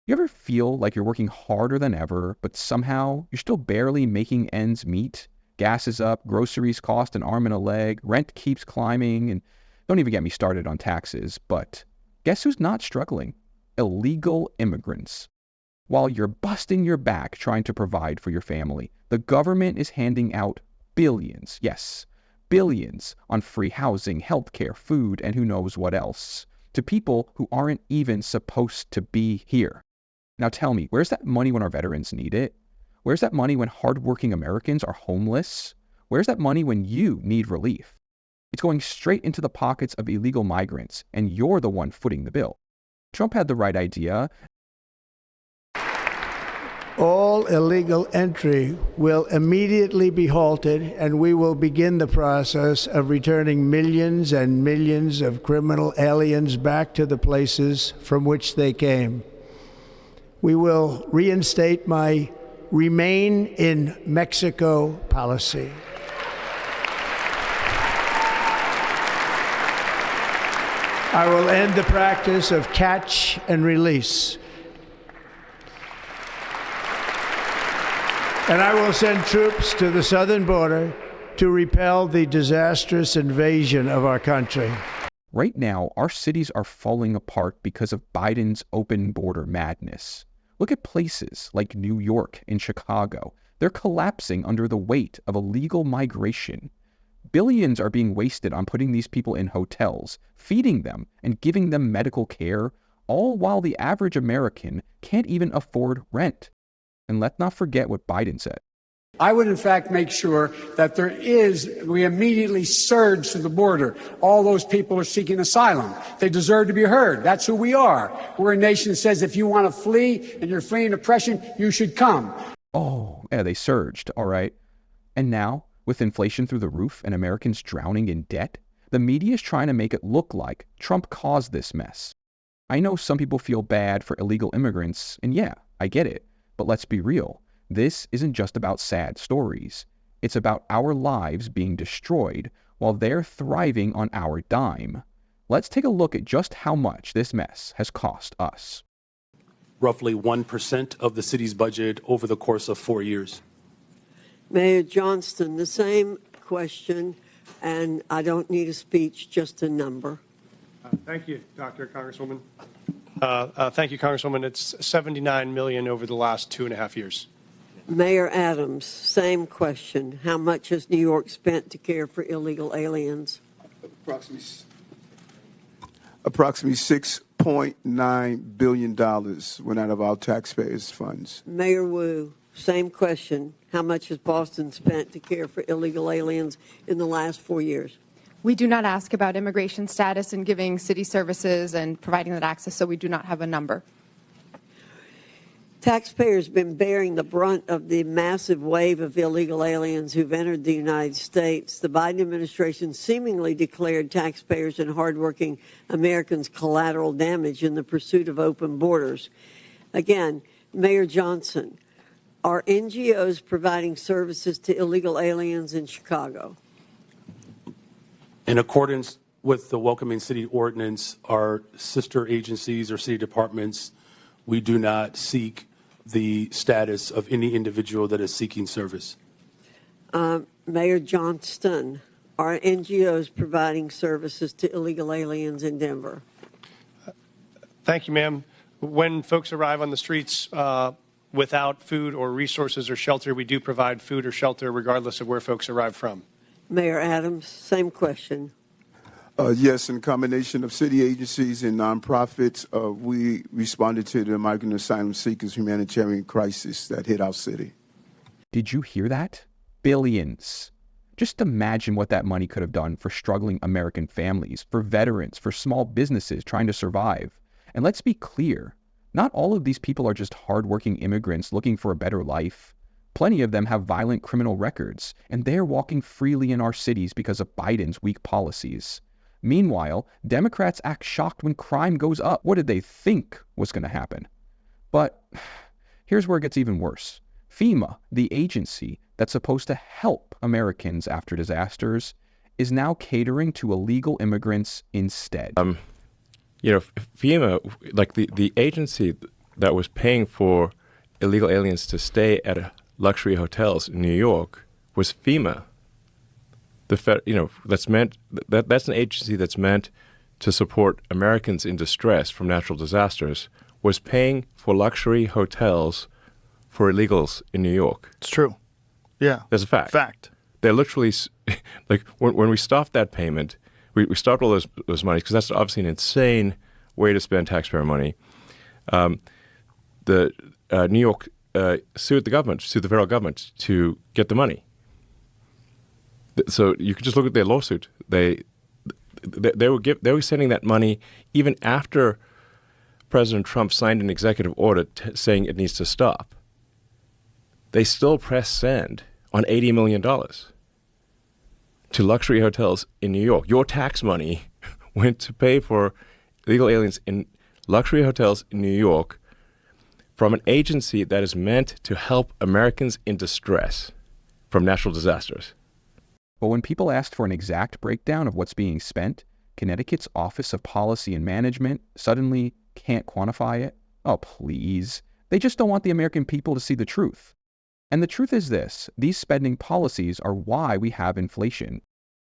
You ever feel like you're working harder than ever, but somehow you're still barely making ends meet? Gas is up, groceries cost an arm and a leg, rent keeps climbing, and don't even get me started on taxes. But guess who's not struggling? Illegal immigrants. While you're busting your back trying to provide for your family, the government is handing out billions, yes, billions on free housing, healthcare, food, and who knows what else, to people who aren't even supposed to be here. Now tell me, where's that money when our veterans need it? Where's that money when hardworking Americans are homeless? Where's that money when you need relief? It's going straight into the pockets of illegal migrants, and you're the one footing the bill. Trump had the right idea. All illegal entry will immediately be halted, and we will begin the process of returning millions and millions of criminal aliens back to the places from which they came. We will reinstate my Remain in Mexico policy. I will end the practice of catch and release. And I will send troops to the southern border to repel the disastrous invasion of our country. Right now, our cities are falling apart because of Biden's open border madness. Look at places like New York and Chicago. They're collapsing under the weight of illegal migration. Billions are being wasted on putting these people in hotels, feeding them, and giving them medical care, all while the average American can't even afford rent. And let's not forget what Biden said. I would, in fact, make sure that we immediately surge to the border. All those people are seeking asylum. They deserve to be heard. That's who we are. We're a nation that says if you want to flee and you're fleeing oppression, you should come. Oh, yeah, they surged, all right. And now, with inflation through the roof and Americans drowning in debt, the media is trying to make it look like Trump caused this mess. I know some people feel bad for illegal immigrants, and yeah, I get it. But let's be real. This isn't just about sad stories. It's about our lives being destroyed while they're thriving on our dime. Let's take a look at just how much this mess has cost us. Roughly 1% of the city's budget over the course of 4 years. Mayor Johnston, the same question, and I don't need a speech, just a number. Thank you, Congresswoman. Thank you, Congresswoman. It's $79 million over the last 2.5 years. Mayor Adams, same question. How much has New York spent to care for illegal aliens? Approximately $6.9 billion went out of our taxpayers' funds. Mayor Wu, same question. How much has Boston spent to care for illegal aliens in the last 4 years? We do not ask about immigration status and giving city services and providing that access, so we do not have a number. Taxpayers have been bearing the brunt of the massive wave of illegal aliens who've entered the United States. The Biden administration seemingly declared taxpayers and hardworking Americans collateral damage in the pursuit of open borders. Again, Mayor Johnson, are NGOs providing services to illegal aliens in Chicago? In accordance with the Welcoming City Ordinance, our sister agencies or city departments, we do not seek the status of any individual that is seeking service. Mayor Johnston, are NGOs providing services to illegal aliens in Denver? Thank you, ma'am. When folks arrive on the streets without food or resources or shelter, we do provide food or shelter regardless of where folks arrive from. Mayor Adams, same question. Yes, in a combination of city agencies and nonprofits, we responded to the migrant asylum seekers humanitarian crisis that hit our city. Did you hear that? Billions. Just imagine what that money could have done for struggling American families, for veterans, for small businesses trying to survive. And let's be clear, not all of these people are just hardworking immigrants looking for a better life. Plenty of them have violent criminal records, and they're walking freely in our cities because of Biden's weak policies. Meanwhile, Democrats act shocked when crime goes up. What did they think was going to happen? But here's where it gets even worse. FEMA, the agency that's supposed to help Americans after disasters, is now catering to illegal immigrants instead. FEMA, like the agency, that was paying for illegal aliens to stay at luxury hotels in New York was FEMA. That's an agency that's meant to support Americans in distress from natural disasters, was paying for luxury hotels for illegals in New York. It's true. Yeah. That's a fact. Fact. They're literally, like, when we stopped that payment, we stopped all those monies, because that's obviously an insane way to spend taxpayer money. New York sued the federal government to get the money. So you could just look at their lawsuit. They were sending that money even after President Trump signed an executive order saying it needs to stop. They still press send on $80 million to luxury hotels in New York. Your tax money went to pay for illegal aliens in luxury hotels in New York from an agency that is meant to help Americans in distress from natural disasters. But when people asked for an exact breakdown of what's being spent, Connecticut's Office of Policy and Management suddenly can't quantify it. Oh, please. They just don't want the American people to see the truth. And the truth is this: these spending policies are why we have inflation.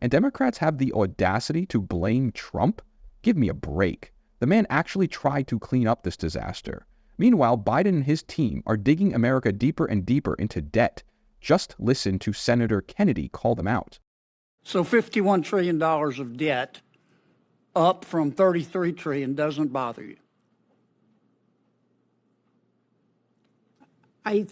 And Democrats have the audacity to blame Trump? Give me a break. The man actually tried to clean up this disaster. Meanwhile, Biden and his team are digging America deeper and deeper into debt. Just listen to Senator Kennedy call them out. So $51 trillion of debt up from $33 trillion doesn't bother you? I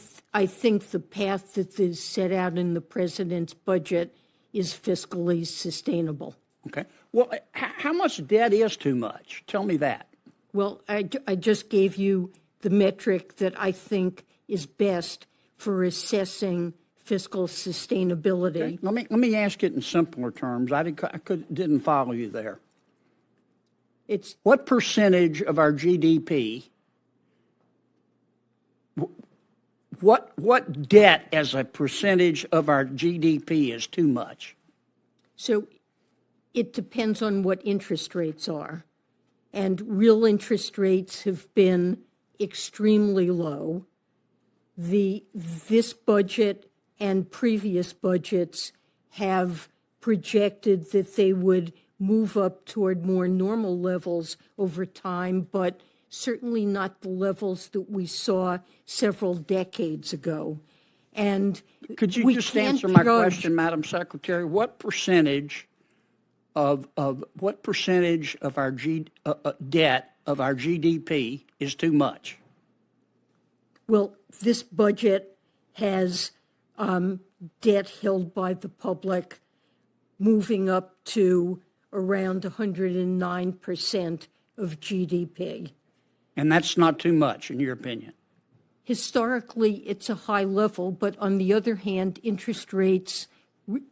think the path that is set out in the president's budget is fiscally sustainable. Okay. Well, how much debt is too much? Tell me that. Well, I just gave you the metric that I think is best for assessing fiscal sustainability. Okay. Let me ask it in simpler terms. I didn't follow you there. It's what percentage of our GDP? What debt as a percentage of our GDP is too much? So it depends on what interest rates are. And real interest rates have been extremely low. This budget and previous budgets have projected that they would move up toward more normal levels over time, but certainly not the levels that we saw several decades ago. And could you just answer my question, Madam Secretary? What percentage of our debt of our GDP is too much? Well, this budget has debt held by the public moving up to around 109% of GDP. And that's not too much, in your opinion? Historically, it's a high level, but on the other hand, interest rates,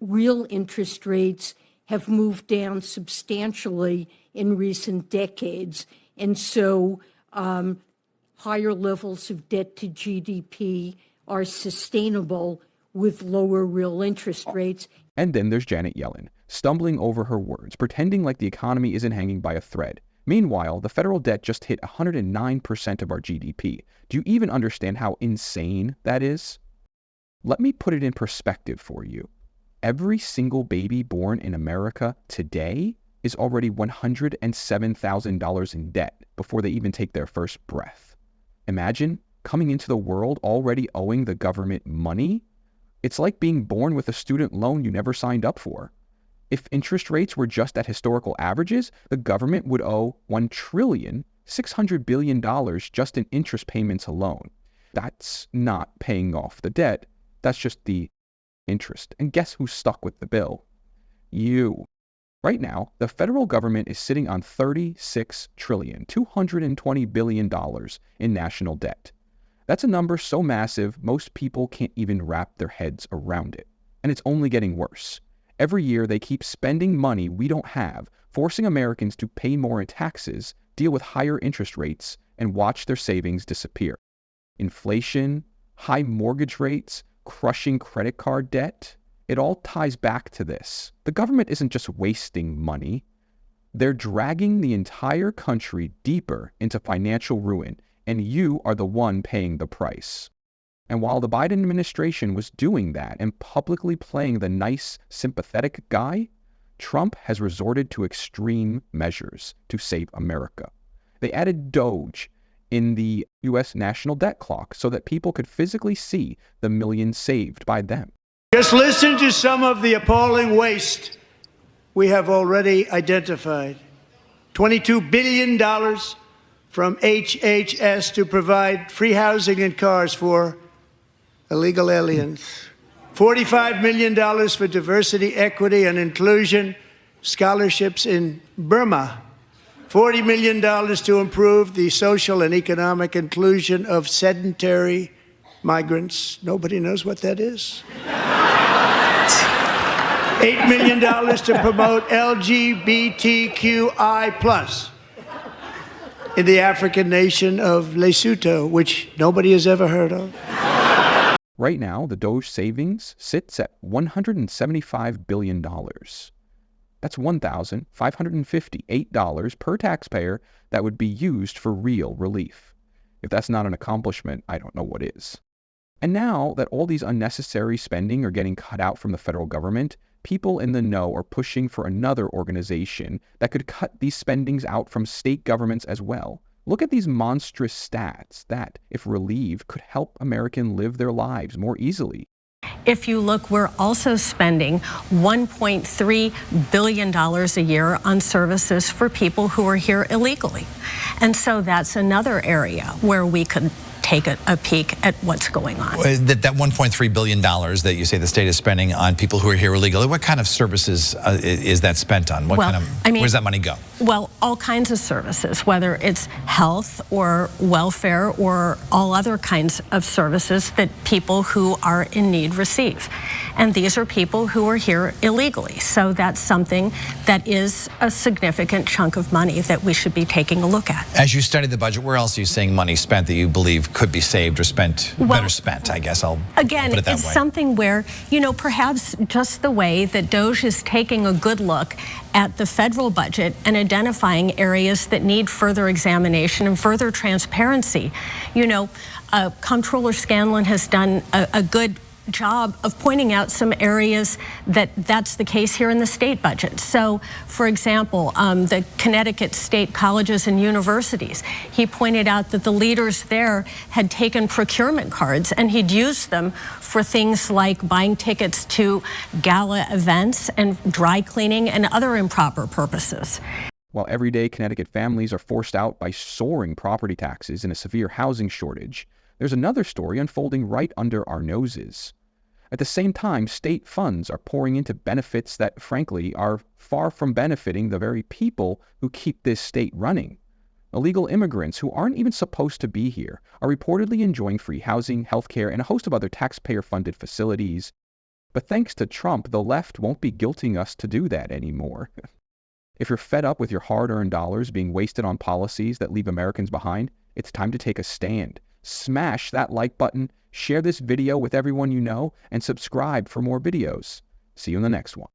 real interest rates, have moved down substantially in recent decades. And so higher levels of debt to GDP are sustainable with lower real interest rates. And then there's Janet Yellen, stumbling over her words, pretending like the economy isn't hanging by a thread. Meanwhile, the federal debt just hit 109% of our GDP. Do you even understand how insane that is? Let me put it in perspective for you. Every single baby born in America today is already $107,000 in debt before they even take their first breath. Imagine coming into the world already owing the government money. It's like being born with a student loan you never signed up for. If interest rates were just at historical averages, the government would owe $1,600 billion just in interest payments alone. That's not paying off the debt. That's just the interest. And guess who's stuck with the bill? You. Right now, the federal government is sitting on $36,220 billion in national debt. That's a number so massive, most people can't even wrap their heads around it. And it's only getting worse. Every year, they keep spending money we don't have, forcing Americans to pay more in taxes, deal with higher interest rates, and watch their savings disappear. Inflation, high mortgage rates, crushing credit card debt, it all ties back to this. The government isn't just wasting money. They're dragging the entire country deeper into financial ruin, and you are the one paying the price. And while the Biden administration was doing that and publicly playing the nice, sympathetic guy, Trump has resorted to extreme measures to save America. They added DOGE in the U.S. national debt clock so that people could physically see the millions saved by them. Just listen to some of the appalling waste we have already identified. $22 billion from HHS to provide free housing and cars for illegal aliens. $45 million for diversity, equity, and inclusion scholarships in Burma. $40 million to improve the social and economic inclusion of sedentary migrants. Nobody knows what that is. $8 million to promote LGBTQI+ in the African nation of Lesotho, which nobody has ever heard of. Right now, the DOGE savings sits at $175 billion. That's $1,558 per taxpayer that would be used for real relief. If that's not an accomplishment, I don't know what is. And now that all these unnecessary spending are getting cut out from the federal government, people in the know are pushing for another organization that could cut these spendings out from state governments as well. Look at these monstrous stats that, if relieved, could help Americans live their lives more easily. If you look, we're also spending $1.3 billion a year on services for people who are here illegally. And so that's another area where we could take a peek at what's going on. That $1.3 billion that you say the state is spending on people who are here illegally, what kind of services is that spent on? Where does that money go? Well, all kinds of services, whether it's health or welfare or all other kinds of services that people who are in need receive. And these are people who are here illegally. So that's something that is a significant chunk of money that we should be taking a look at. As you study the budget, where else are you seeing money spent that you believe could be saved or spent, better spent, I guess I'll put it that way. It's something where, perhaps just the way that DOGE is taking a good look at the federal budget and identifying areas that need further examination and further transparency. Comptroller Scanlon has done a good job of pointing out some areas that's the case here in the state budget. So, for example, the Connecticut state colleges and universities, he pointed out that the leaders there had taken procurement cards and he'd used them for things like buying tickets to gala events and dry cleaning and other improper purposes. While everyday Connecticut families are forced out by soaring property taxes and a severe housing shortage, there's another story unfolding right under our noses. At the same time, state funds are pouring into benefits that, frankly, are far from benefiting the very people who keep this state running. Illegal immigrants who aren't even supposed to be here are reportedly enjoying free housing, healthcare, and a host of other taxpayer-funded facilities. But thanks to Trump, the left won't be guilting us to do that anymore. If you're fed up with your hard-earned dollars being wasted on policies that leave Americans behind, it's time to take a stand. Smash that like button, share this video with everyone you know, and subscribe for more videos. See you in the next one.